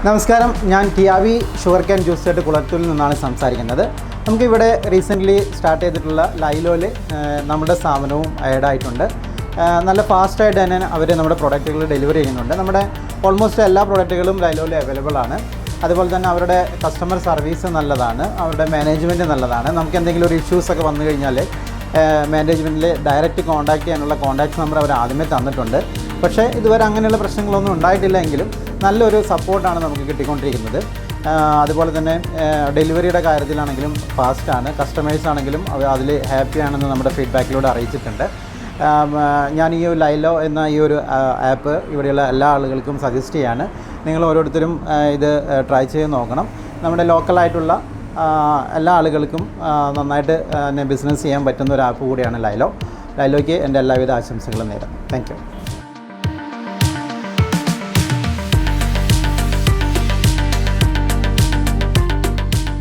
നമസ്കാരം, ഞാൻ ടിയാവി sugar can juice ആയിട്ട് കുളത്തൂരിൽ നിന്നാണ് സംസാരിക്കുന്നത്. നമുക്കിവിടെ റീസെൻ്റ്ലി സ്റ്റാർട്ട് ചെയ്തിട്ടുള്ള ലൈലോയിൽ നമ്മുടെ സ്ഥാപനവും ആഡായിട്ടുണ്ട്. നല്ല ഫാസ്റ്റായിട്ട് തന്നെ അവർ നമ്മുടെ പ്രൊഡക്റ്റുകൾ ഡെലിവറി ചെയ്യുന്നുണ്ട്. നമ്മുടെ ഓൾമോസ്റ്റ് എല്ലാ പ്രൊഡക്റ്റുകളും ലൈലോയിൽ അവൈലബിൾ ആണ്. അതുപോലെ തന്നെ അവരുടെ കസ്റ്റമർ സർവീസ് നല്ലതാണ്, അവരുടെ മാനേജ്മെൻറ്റ് നല്ലതാണ്. നമുക്ക് എന്തെങ്കിലും ഒരു ഇഷ്യൂസൊക്കെ വന്നു കഴിഞ്ഞാൽ മാനേജ്മെൻറ്റിൽ ഡയറക്റ്റ് കോൺടാക്റ്റ് ചെയ്യാനുള്ള കോൺടാക്റ്റ് നമ്പർ അവർ ആദ്യമേ തന്നിട്ടുണ്ട്. പക്ഷേ ഇതുവരെ അങ്ങനെയുള്ള പ്രശ്നങ്ങളൊന്നും ഉണ്ടായിട്ടില്ല എങ്കിലും നല്ലൊരു സപ്പോർട്ടാണ് നമുക്ക് കിട്ടിക്കൊണ്ടിരിക്കുന്നത്. അതുപോലെ തന്നെ ഡെലിവറിയുടെ കാര്യത്തിലാണെങ്കിലും ഫാസ്റ്റാണ്, കസ്റ്റമേഴ്സ് ആണെങ്കിലും അതിൽ ഹാപ്പിയാണെന്ന് നമ്മുടെ ഫീഡ്ബാക്കിലൂടെ അറിയിച്ചിട്ടുണ്ട്. ഞാൻ ഈ ലൈലോ എന്ന ഈ ഒരു ആപ്പ് ഇവിടെയുള്ള എല്ലാ ആളുകൾക്കും സജസ്റ്റ് ചെയ്യാണ്. നിങ്ങൾ ഓരോരുത്തരും ഇത് ട്രൈ ചെയ്ത് നോക്കണം. നമ്മുടെ ലോക്കലായിട്ടുള്ള എല്ലാ ആളുകൾക്കും നന്നായിട്ട് ബിസിനസ് ചെയ്യാൻ പറ്റുന്ന ഒരു ആപ്പ് കൂടിയാണ് ലൈലോ. ലൈലോയ്ക്ക് എൻ്റെ എല്ലാവിധ ആശംസകളും നേരുന്നു. Thank you.